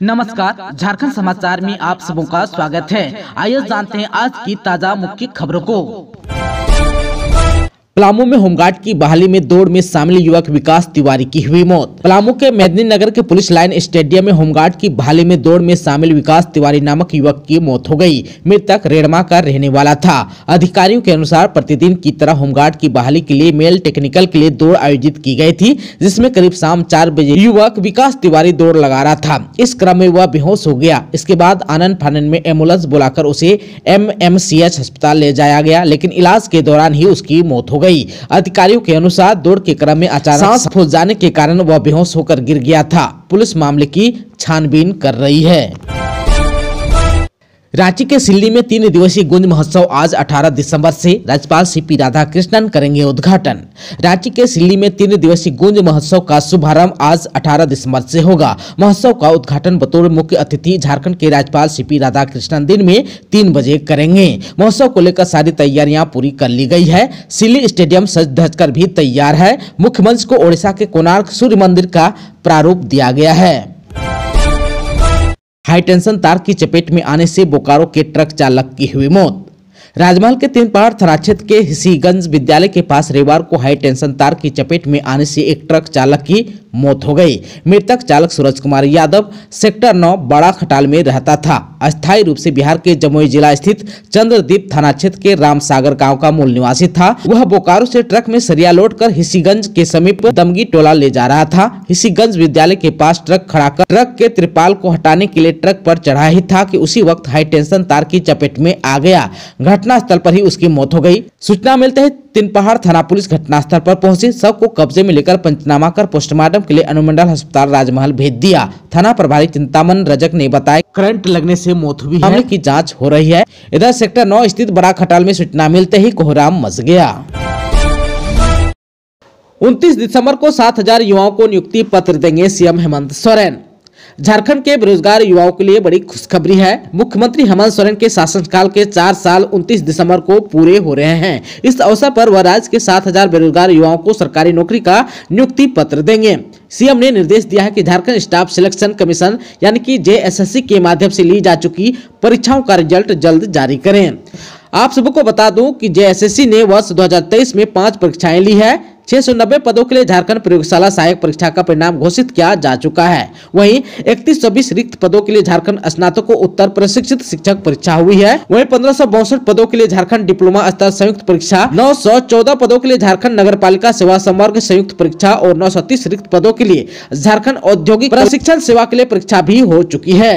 नमस्कार, झारखंड समाचार में आप सबों का स्वागत है। आइए जानते हैं आज की ताजा मुख्य खबरों को। पलामू में होमगार्ड की बहाली में दौड़ में शामिल युवक विकास तिवारी की हुई मौत। पलामू के मेदिनीनगर के पुलिस लाइन स्टेडियम में होमगार्ड की बहाली में दौड़ में शामिल विकास तिवारी नामक युवक की मौत हो गई। मृतक रेड़मा का रहने वाला था। अधिकारियों के अनुसार प्रतिदिन की तरह होमगार्ड की बहाली के लिए मेल टेक्निकल के लिए दौड़ आयोजित की गई थी, जिसमें करीब शाम 4 बजे युवक विकास तिवारी दौड़ लगा रहा था। इस क्रम में वह बेहोश हो गया। इसके बाद आनन फानन में एम्बुलेंस बुलाकर उसे MMCH अस्पताल ले जाया गया, लेकिन इलाज के दौरान ही उसकी मौत हो गई। अधिकारियों के अनुसार दौड़ के क्रम में अचानक सांस फूल जाने के कारण वह बेहोश होकर गिर गया था। पुलिस मामले की छानबीन कर रही है। रांची के सिल्ली में 3 दिवसीय गुंज महोत्सव आज 18 दिसंबर से राज्यपाल CP राधाकृष्णन करेंगे उद्घाटन। रांची के सिल्ली में 3 दिवसीय गुंज महोत्सव का शुभारंभ आज 18 दिसंबर से होगा। महोत्सव का उद्घाटन बतौर मुख्य अतिथि झारखंड के राज्यपाल CP राधाकृष्णन दिन में 3 बजे करेंगे। महोत्सव को लेकर सारी तैयारियां पूरी कर ली गई है। सिल्ली स्टेडियम सज धज कर भी तैयार है। मुख्य मंच को ओडिशा के कोणार्क सूर्य मंदिर का प्रारूप दिया गया है। हाई टेंशन तार की चपेट में आने से बोकारो के ट्रक चालक की हुई मौत। राजमहल के 3 पहाड़ थाना क्षेत्र के हिसीगंज विद्यालय के पास रविवार को हाई टेंशन तार की चपेट में आने से एक ट्रक चालक की मौत हो गई। मृतक चालक सूरज कुमार यादव सेक्टर 9 बड़ा खटाल में रहता था। अस्थायी रूप से बिहार के जमुई जिला स्थित चंद्रदीप थाना क्षेत्र के रामसागर गांव का मूल निवासी था। वह बोकारो से ट्रक में सरिया लोड कर हिसीगंज के समीप दमगी टोला ले जा रहा था। हिसीगंज विद्यालय के पास ट्रक खड़ा कर ट्रक के त्रिपाल को हटाने के लिए ट्रक पर चढ़ा ही था कि उसी वक्त हाई टेंशन तार की चपेट में आ गया। घटनास्थल पर ही उसकी मौत हो गई। सूचना मिलते ही 3 पहाड़ थाना पुलिस घटनास्थल पर पहुंची। शव को कब्जे में लेकर पंचनामा कर पोस्टमार्टम के लिए अनुमंडल अस्पताल राजमहल भेज दिया। थाना प्रभारी चिंतामन रजक ने बताया करंट लगने से मौत हुई है। मामले की जांच हो रही है। इधर सेक्टर 9 स्थित बड़ा खटाल में सूचना मिलते ही कोहराम मच गया। 29 दिसंबर को 7000 युवाओं को नियुक्ति पत्र देंगे CM हेमंत सोरेन। झारखंड के बेरोजगार युवाओं के लिए बड़ी खुशखबरी है। मुख्यमंत्री हेमंत सोरेन के शासनकाल के 4 साल 29 दिसंबर को पूरे हो रहे हैं। इस अवसर पर वह राज्य के 7000 बेरोजगार युवाओं को सरकारी नौकरी का नियुक्ति पत्र देंगे। CM ने निर्देश दिया है कि झारखंड स्टाफ सिलेक्शन कमीशन यानी कि JSSC के माध्यम से ली जा चुकी परीक्षाओं का रिजल्ट जल्द जारी करें। आप सबको बता दूं कि JSSC ने वर्ष 2023 में 5 परीक्षाएं ली है। 690 पदों के लिए झारखंड प्रयोगशाला सहायक परीक्षा का परिणाम घोषित किया जा चुका है। वहीं 3120 रिक्त पदों के लिए झारखंड स्नातकों उत्तर प्रशिक्षित शिक्षक परीक्षा हुई है। वहीं 1562 पदों के लिए झारखंड डिप्लोमा स्तर संयुक्त परीक्षा, 914 पदों के लिए झारखंड नगर पालिका सेवा संवर्ग संयुक्त परीक्षा और 930 रिक्त पदों के लिए झारखंड औद्योगिक प्रशिक्षण सेवा के लिए परीक्षा भी हो चुकी है।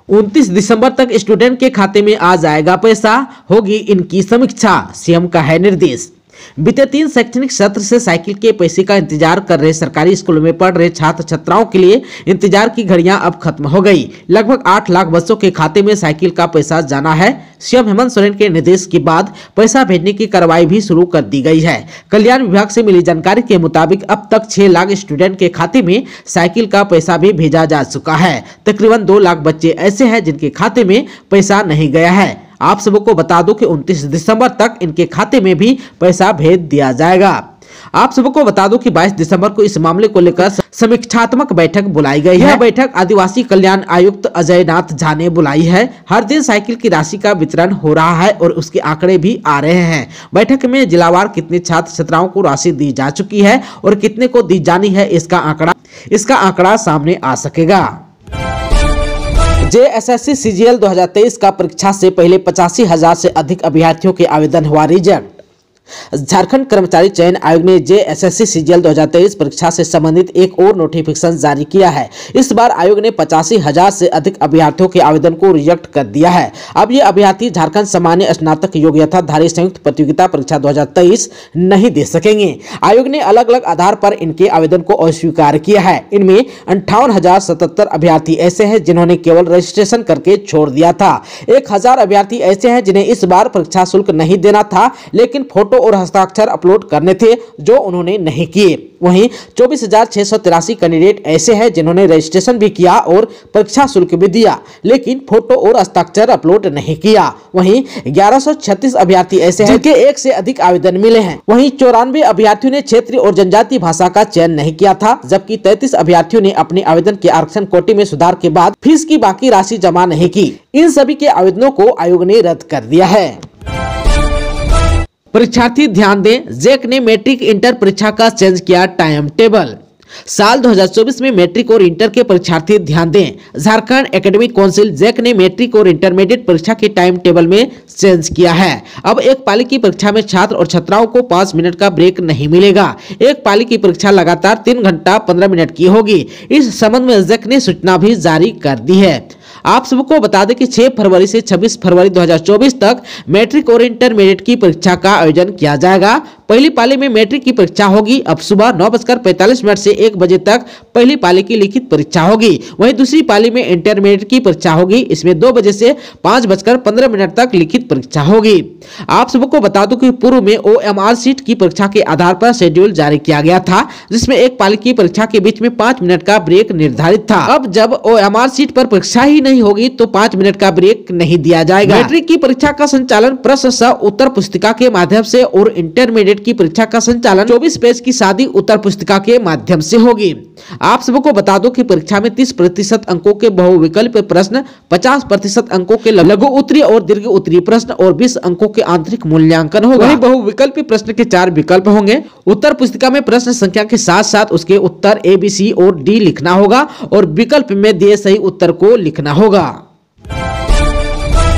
29 दिसंबर तक स्टूडेंट के खाते में आ जाएगा पैसा, होगी इनकी समीक्षा, CM का है निर्देश। बीते 3 शैक्षणिक सत्र से साइकिल के पैसे का इंतजार कर रहे सरकारी स्कूलों में पढ़ रहे छात्र छात्राओं के लिए इंतजार की घड़ियां अब खत्म हो गई। लगभग 8 लाख बच्चों के खाते में साइकिल का पैसा जाना है। CM हेमंत सोरेन के निर्देश के बाद पैसा भेजने की कार्रवाई भी शुरू कर दी गई है। कल्याण विभाग से मिली जानकारी के मुताबिक अब तक 6 लाख स्टूडेंट के खाते में साइकिल का पैसा भी भेजा जा चुका है। तकरीबन 2 लाख बच्चे ऐसे हैं जिनके खाते में पैसा नहीं गया है। आप सबको बता दूं कि 29 दिसंबर तक इनके खाते में भी पैसा भेज दिया जाएगा। आप सबको बता दूं कि 22 दिसंबर को इस मामले को लेकर समीक्षात्मक बैठक बुलाई गई है। यह बैठक आदिवासी कल्याण आयुक्त अजय नाथ झा ने बुलाई है। हर दिन साइकिल की राशि का वितरण हो रहा है और उसके आंकड़े भी आ रहे हैं। बैठक में जिलावार कितने छात्र छात्राओं को राशि दी जा चुकी है और कितने को दी जानी है, इसका आंकड़ा सामने आ सकेगा। JSSC CGL 2023 का परीक्षा से पहले 85,000 से अधिक अभ्यर्थियों के आवेदन हुआ रिजेक्ट। झारखंड कर्मचारी चयन आयोग ने JSSC CGL 2023 परीक्षा से संबंधित एक और नोटिफिकेशन जारी किया है। इस बार आयोग ने 85,000 से अधिक अभ्यर्थियों के आवेदन को रिजेक्ट कर दिया है। अब ये अभ्यर्थी झारखंड सामान्य स्नातक योग्यताधारी संयुक्त प्रतियोगिता परीक्षा 2023 नहीं दे सकेंगे। आयोग ने अलग अलग आधार पर इनके आवेदन को अस्वीकार किया है। इनमें 58,077 अभ्यर्थी ऐसे हैं जिन्होंने केवल रजिस्ट्रेशन करके छोड़ दिया था। 1000 अभ्यर्थी ऐसे हैं जिन्हें इस बार परीक्षा शुल्क नहीं देना था, लेकिन फोटो और हस्ताक्षर अपलोड करने थे, जो उन्होंने नहीं किए। वहीं 24,683 कैंडिडेट ऐसे हैं जिन्होंने रजिस्ट्रेशन भी किया और परीक्षा शुल्क भी दिया, लेकिन फोटो और हस्ताक्षर अपलोड नहीं किया। वहीं 1136 अभ्यर्थी ऐसे हैं जिनके एक से अधिक आवेदन मिले हैं। वहीं 94 अभ्यर्थियों ने क्षेत्रीय और जनजातीय भाषा का चयन नहीं किया था, जबकि 33 अभ्यर्थियों ने अपने आवेदन के आरक्षण कोटे में सुधार के बाद फीस की बाकी राशि जमा नहीं की। इन सभी के आवेदनों को आयोग ने रद्द कर दिया है। परीक्षार्थी ध्यान दें, जैक ने मैट्रिक इंटर परीक्षा का चेंज किया टाइम टेबल। साल 2024 में मैट्रिक और इंटर के परीक्षार्थी ध्यान दें, झारखंड एकेडमिक काउंसिल जैक ने मैट्रिक और इंटरमीडिएट परीक्षा के टाइम टेबल में चेंज किया है। अब एक पाली की परीक्षा में छात्र और छात्राओं को 5 मिनट का ब्रेक नहीं मिलेगा। एक पाली की परीक्षा लगातार 3 घंटा 15 मिनट की होगी। इस संबंध में जैक ने सूचना भी जारी कर दी है। आप सबको बता दें कि 6 फरवरी से 26 फरवरी 2024 तक मैट्रिक और इंटरमीडिएट की परीक्षा का आयोजन किया जाएगा। पहली पाली में मैट्रिक की परीक्षा होगी। अब सुबह 9:45 से 1 बजे तक पहली पाली की लिखित परीक्षा होगी। वहीं दूसरी पाली में इंटरमीडिएट की परीक्षा होगी। इसमें 2 बजे से 5:15 तक लिखित परीक्षा होगी। आप सबको बता दूं कि पूर्व में OMR सीट की परीक्षा के आधार पर शेड्यूल जारी किया गया था, जिसमें एक पाली की परीक्षा के बीच में 5 मिनट का ब्रेक निर्धारित था। अब जब OMR सीट पर परीक्षा ही नहीं होगी तो 5 मिनट का ब्रेक नहीं दिया जाएगा। मैट्रिक की परीक्षा का संचालन प्रश्न सह उत्तर पुस्तिका के माध्यम से और इंटरमीडिएट की परीक्षा का संचालन 24 पेज की सादी उत्तर पुस्तिका के माध्यम से होगी। आप सबको बता दो कि परीक्षा में 30% अंकों के बहुविकल्प प्रश्न, 50% अंकों के लघु उत्तरीय और दीर्घ उत्तरीय प्रश्न और 20 अंकों के आंतरिक मूल्यांकन होगा। वहीं बहुविकल्प प्रश्न के 4 विकल्प होंगे। उत्तर पुस्तिका में प्रश्न संख्या के साथ साथ उसके उत्तर A, B, C और D लिखना होगा और विकल्प में दिए सही उत्तर को लिखना होगा।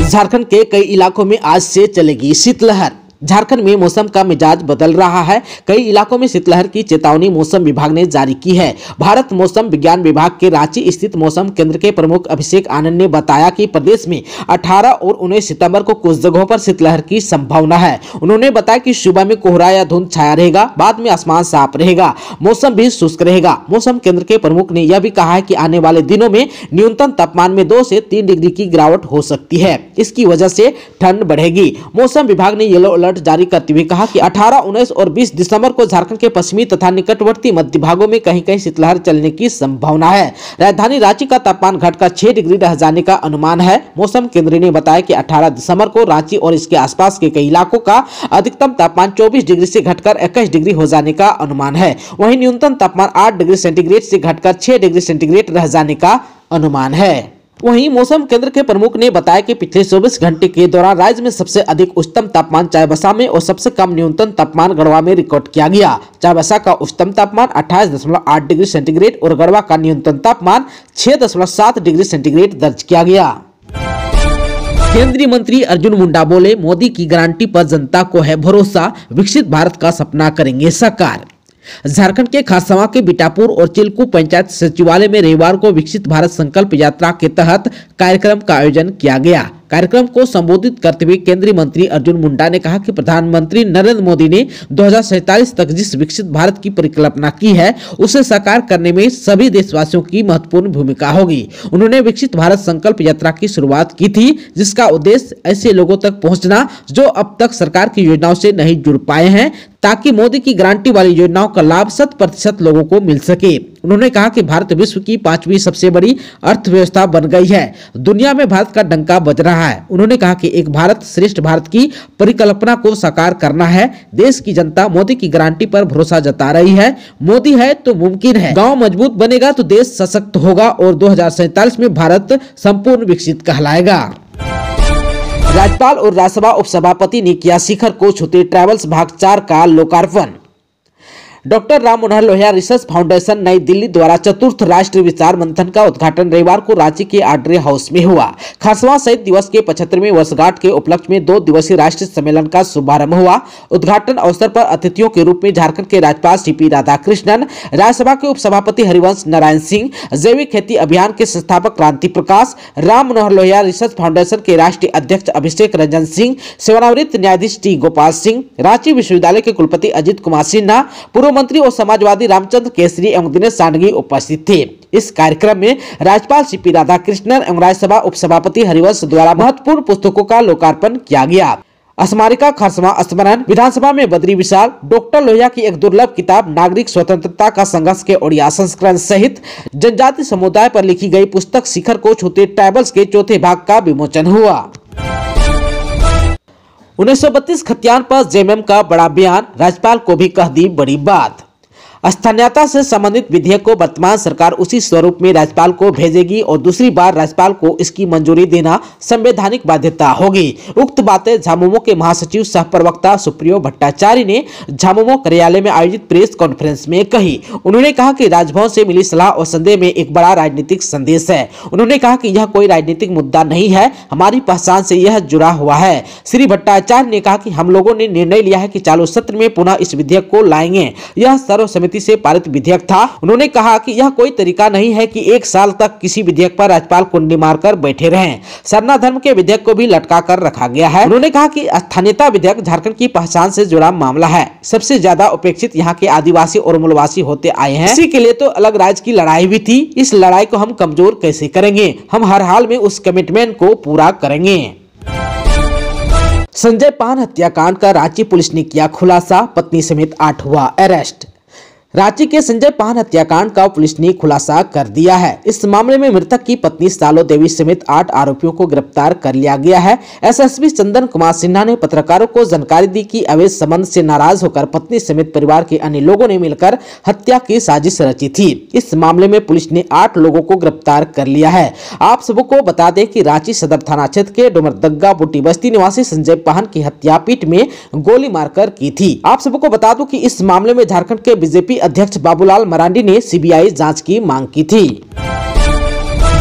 झारखंड के कई इलाकों में आज से चलेगी शीतलहर। झारखंड में मौसम का मिजाज बदल रहा है। कई इलाकों में शीतलहर की चेतावनी मौसम विभाग ने जारी की है। भारत मौसम विज्ञान विभाग के रांची स्थित मौसम केंद्र के प्रमुख अभिषेक आनंद ने बताया कि प्रदेश में 18 और 19 सितंबर को कुछ जगहों पर शीतलहर की संभावना है। उन्होंने बताया कि सुबह में कोहरा या धुंध छाया रहेगा, बाद में आसमान साफ रहेगा, मौसम भी शुष्क रहेगा। मौसम केंद्र के प्रमुख ने यह भी कहा है कि आने वाले दिनों में न्यूनतम तापमान में 2 से 3 डिग्री की गिरावट हो सकती है। इसकी वजह से ठंड बढ़ेगी। मौसम विभाग ने येलो अलर्ट जारी करते हुए कहा कि 18, 19 और 20 दिसंबर को झारखंड के पश्चिमी तथा निकटवर्ती मध्य भागों में कहीं-कहीं शीतलहर चलने की संभावना है। राजधानी रांची का तापमान घटकर 6 डिग्री रह जाने का अनुमान है। मौसम केंद्र ने बताया कि 18 दिसंबर को रांची और इसके आसपास के कई इलाकों का अधिकतम तापमान 24 डिग्री से घटकर 21 डिग्री हो जाने का अनुमान है। वहीं न्यूनतम तापमान 8 डिग्री सेंटीग्रेड से घटकर 6 डिग्री सेंटीग्रेड रह जाने का अनुमान है। वहीं मौसम केंद्र के प्रमुख ने बताया कि पिछले 24 घंटे के दौरान राज्य में सबसे अधिक उच्चतम तापमान चाईबासा में और सबसे कम न्यूनतम तापमान गढ़वा में रिकॉर्ड किया गया। चाईबासा का उच्चतम तापमान 28.8 डिग्री सेंटीग्रेड और गढ़वा का न्यूनतम तापमान 6.7 डिग्री सेंटीग्रेड दर्ज किया गया। केंद्रीय मंत्री अर्जुन मुंडा बोले, मोदी की गारंटी पर जनता को है भरोसा, विकसित भारत का सपना करेंगे साकार। झारखंड के खारसवा के बिटापुर और चिल्कू पंचायत सचिवालय में रविवार को विकसित भारत संकल्प यात्रा के तहत कार्यक्रम का आयोजन किया गया। कार्यक्रम को संबोधित करते हुए केंद्रीय मंत्री अर्जुन मुंडा ने कहा कि प्रधानमंत्री नरेंद्र मोदी ने 2047 तक जिस विकसित भारत की परिकल्पना की है, उसे साकार करने में सभी देशवासियों की महत्वपूर्ण भूमिका होगी। उन्होंने विकसित भारत संकल्प यात्रा की शुरुआत की थी, जिसका उद्देश्य ऐसे लोगों तक पहुंचना जो अब तक सरकार की योजनाओं से नहीं जुड़ पाए हैं, ताकि मोदी की गारंटी वाली योजनाओं का लाभ 100% लोगों को मिल सके। उन्होंने कहा कि भारत विश्व की 5वीं सबसे बड़ी अर्थव्यवस्था बन गई है। दुनिया में भारत का डंका बज रहा है। उन्होंने कहा कि एक भारत श्रेष्ठ भारत की परिकल्पना को साकार करना है। देश की जनता मोदी की गारंटी पर भरोसा जता रही है। मोदी है तो मुमकिन है। गांव मजबूत बनेगा तो देश सशक्त होगा और 2047 में भारत संपूर्ण विकसित कहलाएगा। राज्यपाल और राज्यसभा उपसभापति ने किया शिखर को छूते ट्रैवल्स भाग 4 का लोकार्पण। Doctor Ram Manohar Lohia research foundation नई दिल्ली द्वारा चतुर्थ राष्ट्रीय विचार मंथन का उद्घाटन रविवार को रांची के आड्रे हाउस में हुआ। खारसवा शहीद दिवस के 75वें वर्षगांठ के उपलक्ष्य में 2 दिवसीय राष्ट्रीय सम्मेलन का शुभारंभ हुआ। उद्घाटन अवसर पर अतिथियों के रूप में झारखंड के राज्यपाल CP राधाकृष्णन, राज्यसभा के उपसभापति हरिवंश नारायण सिंह, जैविक खेती अभियान के संस्थापक क्रांति प्रकाश, राम मनोहर लोहिया रिसर्च फाउंडेशन के राष्ट्रीय अध्यक्ष अभिषेक रंजन सिंह, सेवानिवृत्त न्यायाधीश T गोपाल सिंह, रांची विश्वविद्यालय के कुलपति अजित कुमार सिन्हा, पूर्व मंत्री और समाजवादी रामचंद्र केसरी एवं दिनेश सांडगी उपस्थित थे। इस कार्यक्रम में राज्यपाल CP राधाकृष्णन एवं राज्यसभा उपसभापति हरिवंश द्वारा महत्वपूर्ण पुस्तकों का लोकार्पण किया गया। स्मारिका खरसमा स्मरण, विधानसभा में बद्री विशाल, डॉक्टर लोहिया की एक दुर्लभ किताब नागरिक स्वतंत्रता का संघर्ष के ओडिया संस्करण सहित जनजाति समुदाय पर लिखी गई पुस्तक शिखर को छूते ट्राइबल्स के चौथे भाग का विमोचन हुआ। 1932 खतियान पर जेएमएम का बड़ा बयान, राज्यपाल को भी कह दी बड़ी बात। स्थानीयता से संबंधित विधेयक को वर्तमान सरकार उसी स्वरूप में राज्यपाल को भेजेगी और दूसरी बार राज्यपाल को इसकी मंजूरी देना संवैधानिक बाध्यता होगी। उक्त बातें झामुमो के महासचिव सह प्रवक्ता सुप्रियो भट्टाचार्य ने झामुमो कार्यालय में आयोजित प्रेस कॉन्फ्रेंस में कही। उन्होंने कहा कि राजभवन से मिली सलाह और संदेह में एक बड़ा राजनीतिक संदेश है। उन्होंने कहा कि यह कोई राजनीतिक मुद्दा नहीं है, हमारी पहचान से यह जुड़ा हुआ है। श्री भट्टाचार्य ने कहा कि हम लोगों ने निर्णय लिया है कि चालू सत्र में पुनः इस विधेयक को लाएंगे। यह सर्वसम्मति से पारित विधेयक था। उन्होंने कहा कि यह कोई तरीका नहीं है कि एक साल तक किसी विधेयक पर राज्यपाल कुंडी मारकर बैठे रहें। सरना धर्म के विधेयक को भी लटका कर रखा गया है। उन्होंने कहा कि स्थानीयता विधेयक झारखंड की पहचान से जुड़ा मामला है। सबसे ज्यादा उपेक्षित यहाँ के आदिवासी और मूलवासी होते आए हैं। इसी के लिए तो अलग राज्य की लड़ाई भी थी। इस लड़ाई को हम कमजोर कैसे करेंगे? हम हर हाल में उस कमिटमेंट को पूरा करेंगे। संजय पान हत्याकांड का रांची पुलिस ने किया खुलासा, पत्नी समेत 8 हुआ अरेस्ट। रांची के संजय पान हत्याकांड का पुलिस ने खुलासा कर दिया है। इस मामले में मृतक की पत्नी सालो देवी समेत 8 आरोपियों को गिरफ्तार कर लिया गया है। एसएसपी चंदन कुमार सिन्हा ने पत्रकारों को जानकारी दी कि अवैध संबंध से नाराज होकर पत्नी समेत परिवार के अन्य लोगों ने मिलकर हत्या की साजिश रची थी। इस मामले में पुलिस ने 8 लोगों को गिरफ्तार कर लिया है। आप सबको बता दें कि रांची सदर थाना क्षेत्र के डुमरदग्गा बुटी बस्ती निवासी संजय पान की हत्या पीठ में गोली मारकर की थी। आप सबको बता दूं कि इस मामले में झारखंड के बीजेपी अध्यक्ष बाबूलाल मरांडी ने सीबीआई जांच की मांग की थी।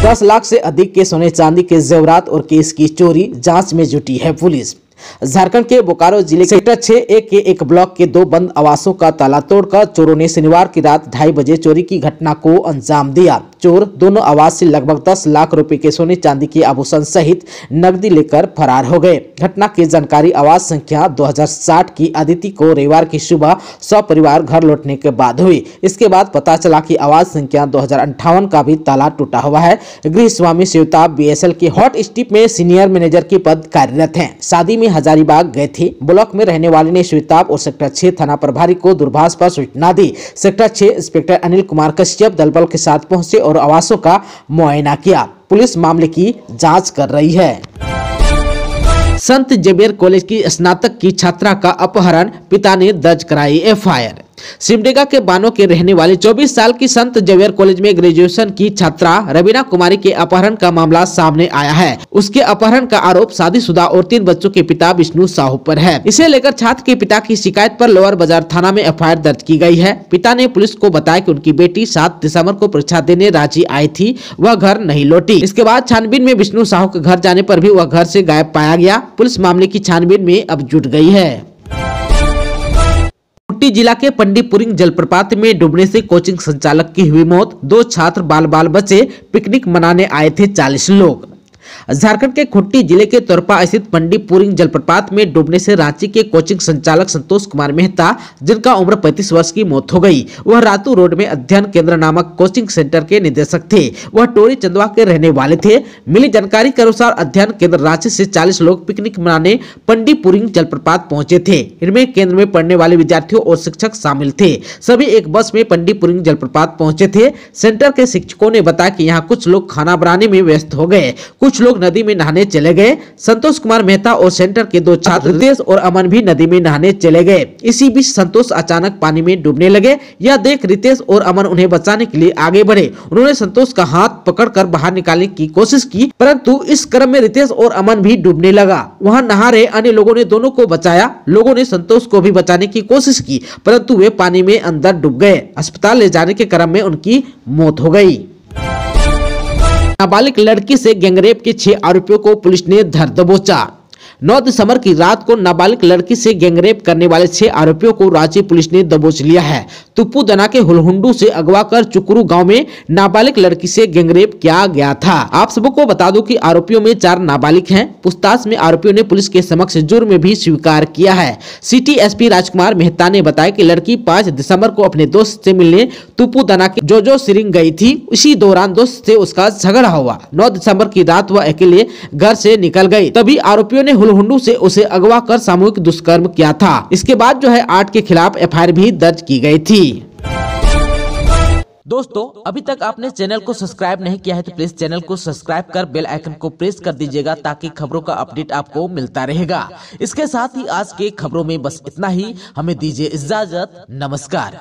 10 लाख से अधिक के सोने चांदी के जेवरात और केस की चोरी, जांच में जुटी है पुलिस। झारखंड के बोकारो जिले सेक्टर 6A के एक ब्लॉक के 2 बंद आवासों का ताला तोड़कर चोरों ने शनिवार की रात 2:30 बजे चोरी की घटना को अंजाम दिया। चोर दोनों आवास से लगभग 10 लाख रुपए के सोने चांदी के आभूषण सहित नकदी लेकर फरार हो गए। घटना की जानकारी आवास संख्या 2060 की अदिति को रविवार की सुबह सपरिवार घर लौटने के बाद हुई। इसके बाद पता चला कि आवास संख्या 2058 का भी ताला टूटा हुआ है। गृह स्वामी शिवताप BSL के हॉट स्टिप में सीनियर मैनेजर के पद कार्यरत हैं। शादी में हजारीबाग गए थे। ब्लॉक में रहने वाले ने शिवताप और सेक्टर 6 थाना प्रभारी को दूरभाष पर सूचना दी। सेक्टर 6 इंस्पेक्टर अनिल कुमार कश्यप दलबल के साथ पहुंचे और आवासों का मुआयना किया। पुलिस मामले की जांच कर रही है। संत जेवियर कॉलेज की स्नातक की छात्रा का अपहरण, पिता ने दर्ज कराई FIR। सिमडेगा के बानो के रहने वाली 24 साल की संत जेवियर कॉलेज में ग्रेजुएशन की छात्रा रवीना कुमारी के अपहरण का मामला सामने आया है। उसके अपहरण का आरोप शादीशुदा और 3 बच्चों के पिता विष्णु साहू पर है। इसे लेकर छात्र के पिता की शिकायत पर लोअर बाजार थाना में FIR दर्ज की गई है। पिता ने पुलिस को बताया कि उनकी बेटी 7 दिसंबर को परीक्षा देने रांची आई थी, वह घर नहीं लौटी। इसके बाद छानबीन में विष्णु साहू के घर जाने पर भी वह घर से गायब पाया गया। पुलिस मामले की छानबीन में अब जुट गई है। जिला के पंडीपुरिंग जलप्रपात में डूबने से कोचिंग संचालक की हुई मौत, 2 छात्र बाल बचे, पिकनिक मनाने आए थे 40 लोग। झारखंड के खूंटी जिले के तोरपा स्थित पंडीपुरिंग जलप्रपात में डूबने से रांची के कोचिंग संचालक संतोष कुमार मेहता, जिनका उम्र 35 वर्ष की मौत हो गई। वह रातू रोड में अध्ययन केंद्र नामक कोचिंग सेंटर के निदेशक थे। वह टोरी चंदवा के रहने वाले थे। मिली जानकारी के अनुसार अध्ययन केंद्र रांची से 40 लोग पिकनिक मनाने पंडीपुरिंग जलप्रपात पहुंचे थे। इनमें केंद्र में पढ़ने वाले विद्यार्थियों और शिक्षक शामिल थे। सभी एक बस में पंडीपुरिंग जलप्रपात पहुंचे थे। सेंटर के शिक्षकों ने बताया कि यहाँ कुछ लोग खाना बनाने में व्यस्त हो गए, कुछ लोग नदी में नहाने चले गए। संतोष कुमार मेहता और सेंटर के 2 छात्र रितेश और अमन भी नदी में नहाने चले गए। इसी बीच संतोष अचानक पानी में डूबने लगे। यह देख रितेश और अमन उन्हें बचाने के लिए आगे बढ़े। उन्होंने संतोष का हाथ पकड़कर बाहर निकालने की कोशिश की, परंतु इस क्रम में रितेश और अमन भी डूबने लगा। वहां नहा रहे अन्य लोगों ने दोनों को बचाया। लोगों ने संतोष को भी बचाने की कोशिश की, परंतु वे पानी में अंदर डूब गए। अस्पताल ले जाने के क्रम में उनकी मौत हो गई। नाबालिग लड़की से गैंगरेप के 6 आरोपियों को पुलिस ने धर दबोचा। 9 दिसंबर की रात को नाबालिग लड़की से गैंगरेप करने वाले 6 आरोपियों को रांची पुलिस ने दबोच लिया है। तुप्पूदना के हुलहुंडू से अगवा कर चुकरू गांव में नाबालिग लड़की से गैंगरेप किया गया था। आप सबको बता दूं कि आरोपियों में 4 नाबालिग हैं। पूछताछ में आरोपियों ने पुलिस के समक्ष जुर्म भी स्वीकार किया है। सिटी एसपी राजकुमार मेहता ने बताया कि लड़की 5 दिसंबर को अपने दोस्त से मिलने तुप्पूदना के जोजो सिरिंग गई थी। इसी दौरान दोस्त से उसका झगड़ा हुआ। 9 दिसंबर की रात वह अकेले घर से निकल गई। तभी आरोपियों ने लुहुंडू से उसे अगवा कर सामूहिक दुष्कर्म किया था। इसके बाद जो है 8 के खिलाफ एफआईआर भी दर्ज की गई थी। दोस्तों, अभी तक आपने चैनल को सब्सक्राइब नहीं किया है तो प्लीज चैनल को सब्सक्राइब कर बेल आइकन को प्रेस कर दीजिएगा ताकि खबरों का अपडेट आपको मिलता रहेगा। इसके साथ ही आज के खबरों में बस इतना ही। हमें दीजिए इजाजत। नमस्कार।